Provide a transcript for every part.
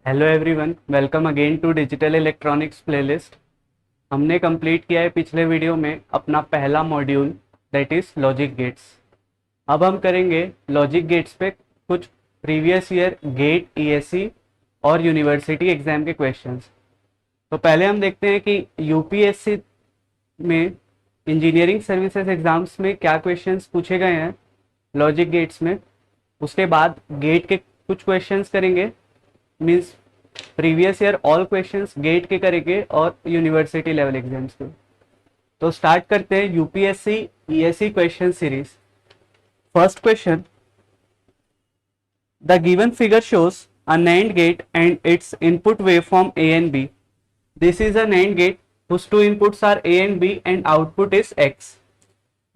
Hello everyone, welcome again to digital electronics playlist. हमने complete किया है पिछले वीडियो में अपना पहला module, that is logic gates. अब हम करेंगे लॉजिक गेट्स पे कुछ प्रीवियस ईयर गेट, ईएससी और यूनिवर्सिटी एग्जाम के क्वेश्चंस। तो पहले हम देखते हैं कि यूपीएससी में इंजीनियरिंग सर्विसेज एग्जाम्स में क्या क्वेश्चंस पूछे गए हैं लॉजिक गेट्स में। उसके बाद गेट के कुछ क्वेश्चंस करेंगे, means previous year all questions GATE के करेंगे और यूनिवर्सिटी लेवल एग्जाम्स के। तो स्टार्ट करते हैं UPSC ESC question series. First question, the given figure shows a NAND gate and its input waveform A and B. This is a NAND gate whose two inputs are A and B and output is X.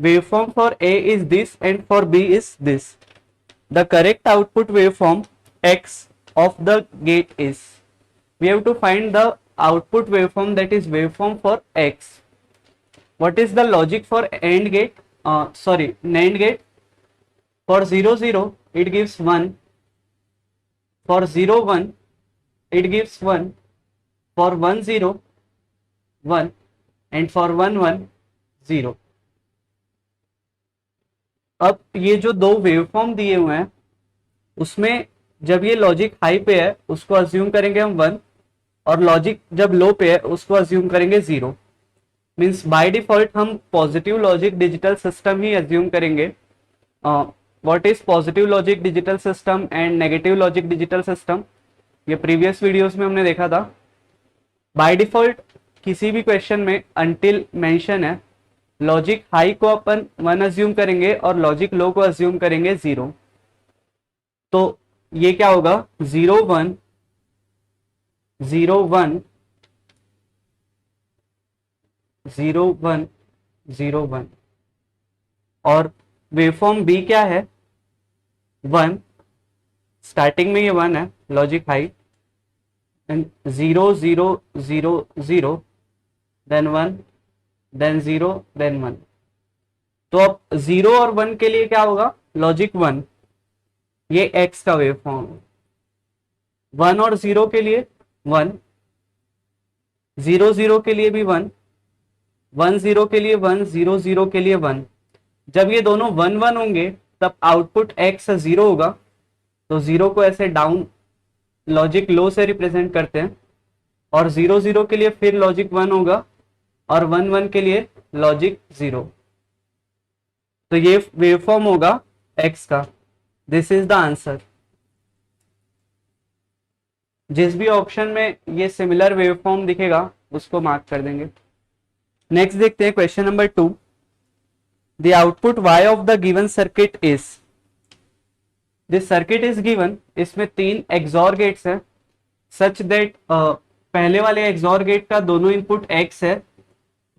Waveform for A is this and for B is this. The correct output waveform X of the gate is. We have to find the output waveform, that is waveform for X. What is the logic for AND gate? NAND gate. For 0 0 it gives 1. For 0 1 it gives 1. For 1 0 1 and for 1 1 0. अब ये जो दो waveform दिए हुए हैं उसमें जब ये लॉजिक हाई पे है उसको अज्यूम करेंगे हम 1 और लॉजिक जब लो पे है उसको अज्यूम करेंगे 0। मीन्स बाय डिफॉल्ट हम पॉजिटिव लॉजिक डिजिटल सिस्टम ही अज्यूम करेंगे। What is positive logic digital system and negative logic digital system, ये प्रीवियस वीडियोस में हमने देखा था। बाय डिफॉल्ट किसी भी क्वेश्चन में अनटिल मेंशन है, लॉजिक हाई को अपन 1 अज्यूम करेंगे और लॉजिक लो को अज्यूम करेंगे 0। तो ये क्या होगा, 0 1 0 1 0 1 0 1 और वेवफॉर्म बी क्या है 1। स्टार्टिंग में ये 1 है logic high, and 0 0 0 0 then 1 then 0 then 1। तो अब 0 और 1 के लिए क्या होगा, लॉजिक 1, ये x का वेवफॉर्म। 1 और 0 के लिए 1, 0 0 के लिए भी 1, 1 0 के लिए 1, 0 0 के लिए 1। जब ये दोनों 1 1 होंगे तब आउटपुट x 0 होगा। तो 0 को ऐसे डाउन लॉजिक लो से रिप्रेजेंट करते हैं, और 0 0 के लिए फिर लॉजिक 1 होगा और 1 1 के लिए लॉजिक 0। तो ये वेवफॉर्म होगा x का। This is the answer. जिस भी ऑप्शन में ये सिमिलर वेवफॉर्म दिखेगा उसको मार्क कर देंगे। नेक्स्ट देखते हैं question number 2। The output y of the given circuit is. This circuit is given. इसमें 3 XOR गेट्स हैं such that पहले वाले XOR गेट का दोनों इनपुट x है,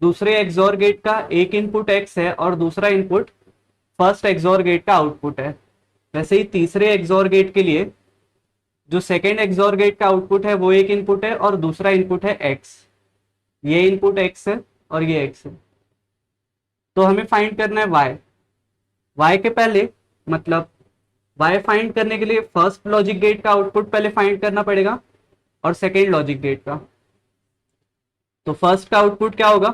दूसरे XOR गेट का एक इनपुट x है और दूसरा इनपुट फर्स्ट XOR गेट का आउटपुट है। वैसे ही तीसरे XOR गेट के लिए जो सेकेंड XOR गेट का आउटपुट है वो एक इनपुट है और दूसरा इनपुट है x। ये इनपुट x है और ये x है। तो हमें फाइंड करना है y। y के पहले मतलब y फाइंड करने के लिए फर्स्ट लॉजिक गेट का आउटपुट पहले फाइंड करना पड़ेगा और सेकेंड लॉजिक गेट का। तो फर्स्ट का आउटपुट क्या होगा,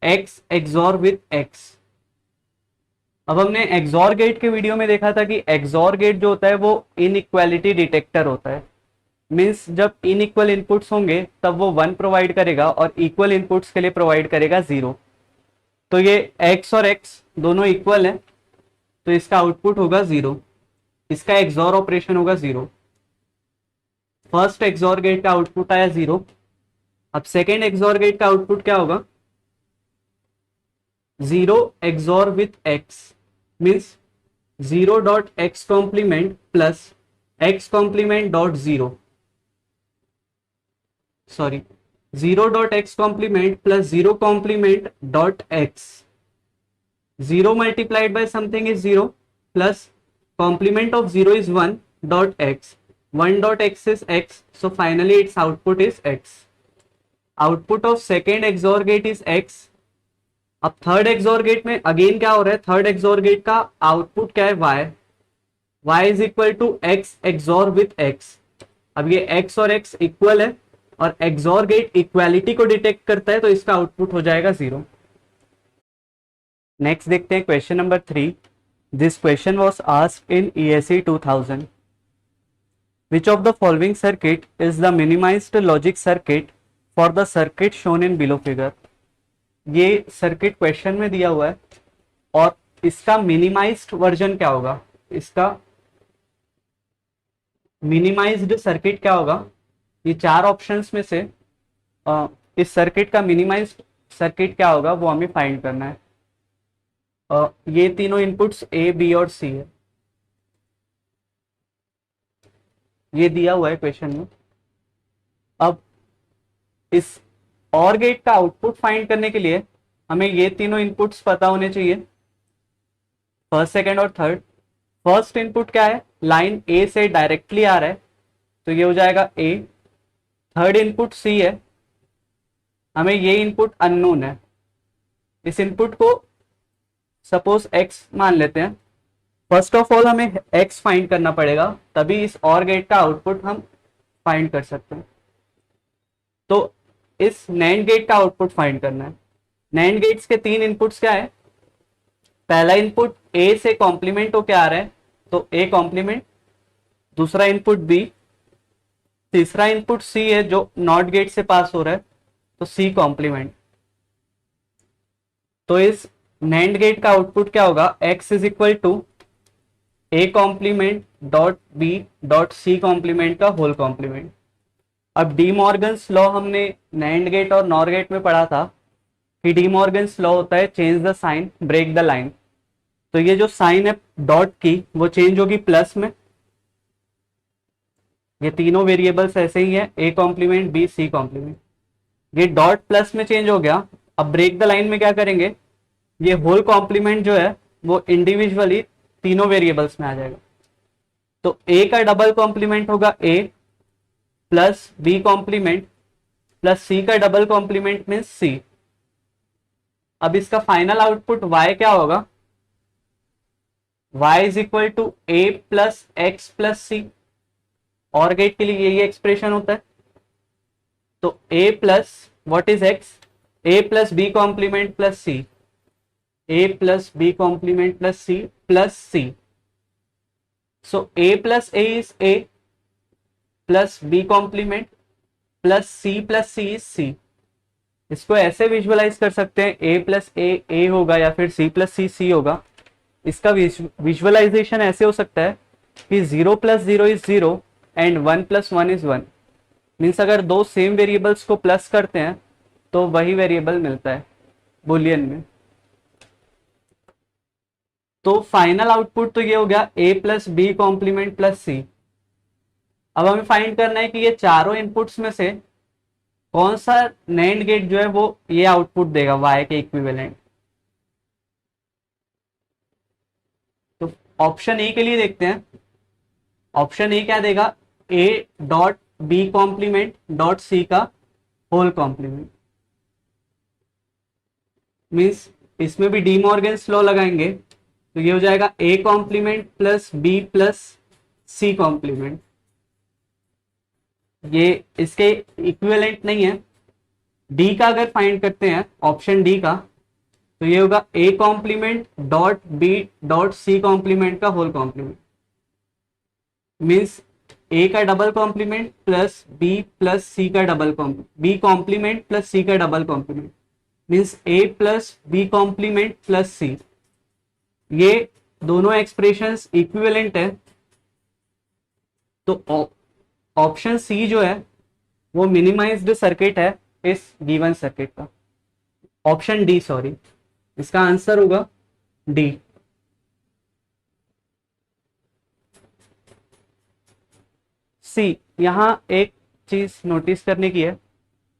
x XOR विद x। अब हमने XOR गेट के वीडियो में देखा था कि XOR गेट जो होता है वो इनइक्वालिटी डिटेक्टर होता है। मीन्स जब इनइक्वल इनपुट्स होंगे तब वो 1 प्रोवाइड करेगा और इक्वल इनपुट्स के लिए प्रोवाइड करेगा 0। तो ये x और x दोनों इक्वल है तो इसका आउटपुट होगा 0, इसका XOR ऑपरेशन होगा 0। फर्स्ट XOR गेट का आउटपुट आया 0। अब सेकेंड XOR गेट का आउटपुट क्या होगा, 0 XOR with x, means 0 dot x complement plus x complement dot 0, 0 dot x complement plus 0 complement dot x। 0 multiplied by something is 0 plus complement of 0 is 1 dot x, 1 dot x is x, so finally its output is x. Output of second XOR gate is x। अब third XOR gate में again क्या हो रहा है, third XOR gate का output क्या है y। y is equal to x XOR with x। अब ये x और x इक्वल है और XOR गेट इक्वालिटी को डिटेक्ट करता है, तो इसका आउटपुट हो जाएगा 0। नेक्स्ट देखते हैं question number 3। This question was asked in ESE 2000। Which of the following circuit is the minimized logic circuit for the circuit shown in below figure? ये सर्किट क्वेश्चन में दिया हुआ है और इसका मिनिमाइज्ड वर्जन क्या होगा, इसका मिनिमाइज्ड सर्किट क्या होगा। ये चार ऑप्शंस में से इस सर्किट का मिनिमाइज्ड सर्किट क्या होगा वो हमें फाइंड करना है। ये तीनों इनपुट्स A, B और C है, ये दिया हुआ है क्वेश्चन में। अब इस OR गेट का आउटपुट फाइंड करने के लिए हमें ये तीनों इनपुट्स पता होने चाहिए, फर्स्ट, सेकंड और थर्ड। फर्स्ट इनपुट क्या है, लाइन A से डायरेक्टली आ रहा है, तो ये हो जाएगा A। थर्ड इनपुट C है, हमें ये इनपुट अननोन है, इस इनपुट को सपोज X मान लेते हैं। फर्स्ट ऑफ ऑल हमें X फाइंड करना पड़ेगा, तभी इस OR गेट का आउटपुट हम फाइंड कर सकते हैं। तो इस NAND गेट का आउटपुट फाइंड करना है। NAND गेट्स के तीन इनपुट्स क्या है, पहला इनपुट A से कॉम्प्लीमेंट होके आ रहा है तो A कॉम्प्लीमेंट, दूसरा इनपुट B, तीसरा इनपुट C है जो नॉट गेट से पास हो रहा है तो C कॉम्प्लीमेंट। तो इस NAND गेट का आउटपुट क्या होगा, X is equal to A complement dot B dot C complement का होल कॉम्प्लीमेंट। अब डी मॉर्गन्स लॉ हमने NAND गेट और NOR गेट में पढ़ा था कि डी मॉर्गन्स लॉ होता है change the sign break the line. तो ये जो साइन है डॉट की वो चेंज होगी प्लस में। ये तीनों वेरिएबल्स ऐसे ही है, A complement B C complement. ये डॉट प्लस में चेंज हो गया। अब ब्रेक द लाइन में क्या करेंगे, ये होल कॉम्प्लीमेंट जो है वो इंडिविजुअली तीनों वेरिएबल्स में आ जाएगा। तो A का डबल कॉम्प्लीमेंट होगा A plus B complement plus C का डबल कॉम्प्लीमेंट मीन्स C। अब इसका फाइनल आउटपुट Y क्या होगा, Y is equal to A plus X plus C। और गेट के लिए यही एक्सप्रेशन होता है। तो A plus what is X, A plus B complement plus C, A plus B complement plus C plus C। So A plus A is A plus B complement plus C is C। इसको ऐसे visualise कर सकते हैं, A plus A होगा या फिर C plus C होगा। इसका विजुअलाइजेशन ऐसे हो सकता है कि 0 plus 0 is 0 and 1 plus 1 is 1। Means अगर दो सेम वेरिएबल्स को प्लस करते हैं तो वही वेरिएबल मिलता है बुलियन में। तो फाइनल आउटपुट तो ये हो गया A plus B complement plus C। अब हमें फाइंड करना है कि ये चारों इनपुट्स में से कौन सा NAND गेट जो है वो ये आउटपुट देगा Y के इक्विवेलेंट। तो ऑप्शन ए के लिए देखते हैं। ऑप्शन ए क्या देगा, A dot B complement dot C का होल कॉम्प्लीमेंट। मीन्स इसमें भी डी मॉर्गन्स लॉ लगाएंगे तो ये हो जाएगा A complement plus B plus C complement. ये इसके इक्विवेलेंट नहीं है। डी का अगर फाइंड करते हैं ऑप्शन डी का तो ये होगा A complement dot B dot C complement का होल कॉम्प्लीमेंट। मीन्स A का double complement plus B plus C का double complement, B complement plus C का double complement means A plus B complement plus C। ये दोनों expressions equivalent है। तो option C जो है वो मिनिमाइज्ड सर्किट है इस गिवन सर्किट का। ऑप्शन डी सॉरी, इसका आंसर होगा डी। सी, यहां एक चीज नोटिस करने की है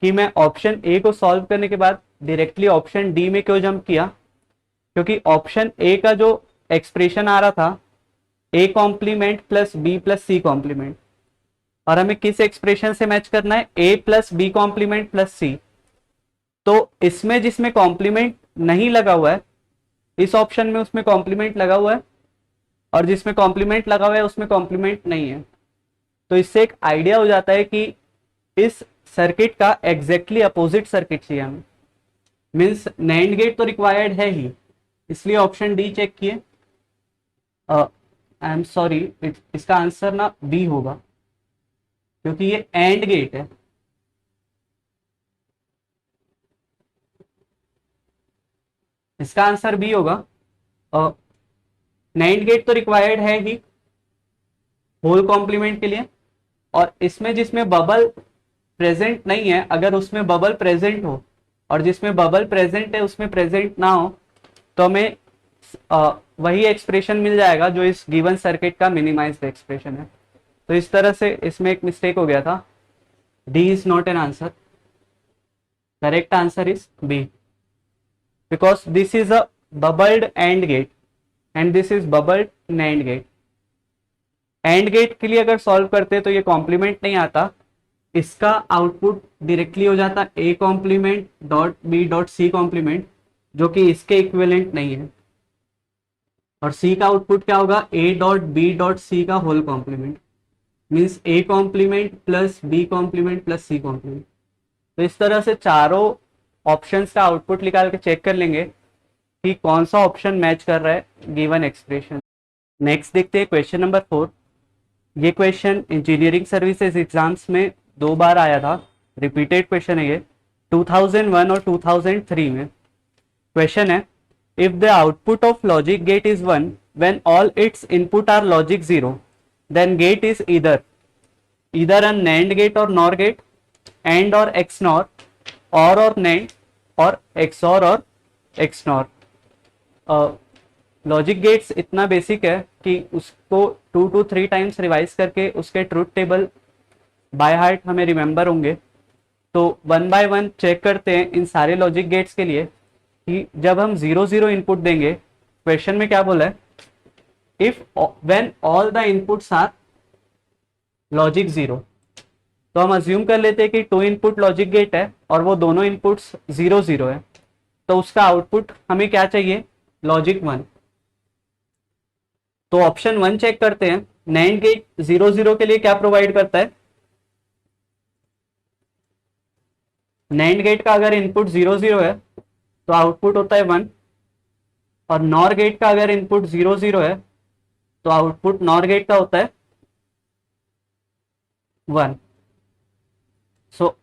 कि मैं ऑप्शन ए को सॉल्व करने के बाद डायरेक्टली ऑप्शन डी में क्यों जंप किया, क्योंकि ऑप्शन ए का जो एक्सप्रेशन आ रहा था A complement plus B plus C complement, और हमें किस एक्सप्रेशन से मैच करना है, A plus B complement plus C। तो इसमें जिसमें कॉम्प्लीमेंट नहीं लगा हुआ है इस ऑप्शन में उसमें कॉम्प्लीमेंट लगा हुआ है, और जिसमें कॉम्प्लीमेंट लगा हुआ है उसमें कॉम्प्लीमेंट नहीं है। तो इससे एक आइडिया हो जाता है कि इस सर्किट का एग्जैक्टली अपोजिट सर्किट चाहिए हमें, मीन्स नैंड गेट तो रिक्वायर्ड है ही, इसलिए ऑप्शन डी चेक किए। आई एम सॉरी, इसका आंसर ना बी होगा, क्योंकि ये एंड गेट है। इसका आंसर बी होगा। नैंड गेट तो रिक्वायर्ड है ही होल कॉम्प्लीमेंट के लिए, और इसमें जिसमें बबल प्रेजेंट नहीं है, अगर उसमें बबल प्रेजेंट हो और जिसमें बबल प्रेजेंट है उसमें प्रेजेंट ना हो, तो हमें वही एक्सप्रेशन मिल जाएगा जो इस गिवन सर्किट का मिनिमाइज्ड एक्सप्रेशन है। तो इस तरह से इसमें एक मिस्टेक हो गया था। D is not an answer, correct answer is B, because this is a bubbled AND gate and this is bubbled NAND gate. AND gate के लिए अगर सॉल्व करते तो ये कॉम्प्लीमेंट नहीं आता, इसका आउटपुट डायरेक्टली हो जाता A complement dot B dot C complement, जो कि इसके इक्विवेलेंट नहीं है, और सी का आउटपुट क्या होगा, A dot B dot C का whole complement, means A complement plus B complement plus C complement. तो इस तरह से चारों ऑप्शंस का आउटपुट निकाल के चेक कर लेंगे कि कौन सा ऑप्शन मैच कर रहा है गिवन एक्सप्रेशन। नेक्स्ट देखते हैं क्वेश्चन नंबर 4। ये क्वेश्चन इंजीनियरिंग सर्विसेज एग्जाम्स में 2 बार आया था, रिपीटेड क्वेश्चन है ये, 2001 और 2003 में। क्वेश्चन है, if the output of logic gate is 1 when all its input are logic 0, then gate is either a NAND gate और NOR गेट, AND और XNOR, OR और NAND, और XOR और XNOR। लॉजिक गेट्स इतना basic है कि उसको 2 to 3 times revise करके उसके ट्रूथ टेबल बाय हार्ट हमें रिमेंबर होंगे। तो 1 बाय 1 चेक करते हैं इन सारे लॉजिक गेट्स के लिए कि जब हम 0 इनपुट देंगे, क्वेश्चन में क्या बोला है, if when all the inputs are logic 0, तो हम अज्यूम कर लेते हैं कि 2 इनपुट लॉजिक गेट है और वो दोनों इनपुट्स 0 है, तो उसका आउटपुट हमें क्या चाहिए, लॉजिक 1। तो ऑप्शन 1 चेक करते हैं, नैंड गेट 0 के लिए क्या प्रोवाइड करता है, नैंड गेट का अगर इनपुट 0 है तो आउटपुट होता है 1, और नॉर गेट का अगर इनपुट 0 है तो आउटपुट नॉर गेट का होता है 1। So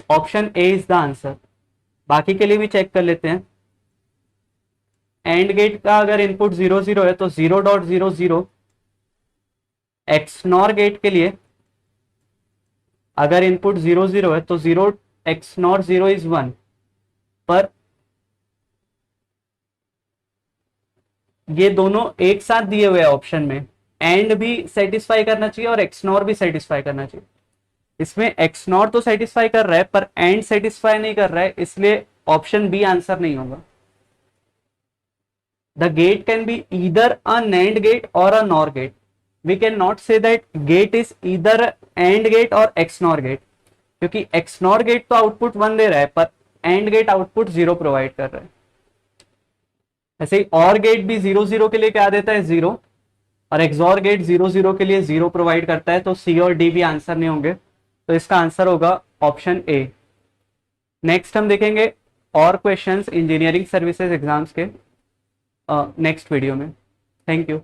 option A is the answer. बाकी के लिए भी चेक कर लेते हैं। एंड गेट का अगर इनपुट 0 है तो 0.00। XNOR गेट के लिए अगर इनपुट 0 है तो 0 XNOR 0 इज 1, पर ये दोनों एक साथ दिए हुए ऑप्शन में, एंड भी सेटिस्फाई करना चाहिए और XNOR भी सेटिस्फाई करना चाहिए। इसमें XNOR तो सेटिस्फाई कर रहा है पर एंड सेटिस्फाई नहीं कर रहा है, इसलिए ऑप्शन बी आंसर नहीं होगा। The gate can be either a NAND gate और a NOR gate. We can not say that gate is either AND gate और XNOR गेट, क्योंकि XNOR गेट तो आउटपुट 1 दे रहा है पर एंड गेट आउटपुट 0 प्रोवाइड कर रहा है। ऐसे ही OR गेट भी 0 के लिए क्या देता है, 0, और XOR गेट 0 के लिए 0 प्रोवाइड करता है, तो सी और डी भी आंसर नहीं होंगे, तो इसका आंसर होगा ऑप्शन ए। नेक्स्ट हम देखेंगे और क्वेश्चंस इंजीनियरिंग सर्विसेज एग्जाम्स के नेक्स्ट वीडियो में। Thank you.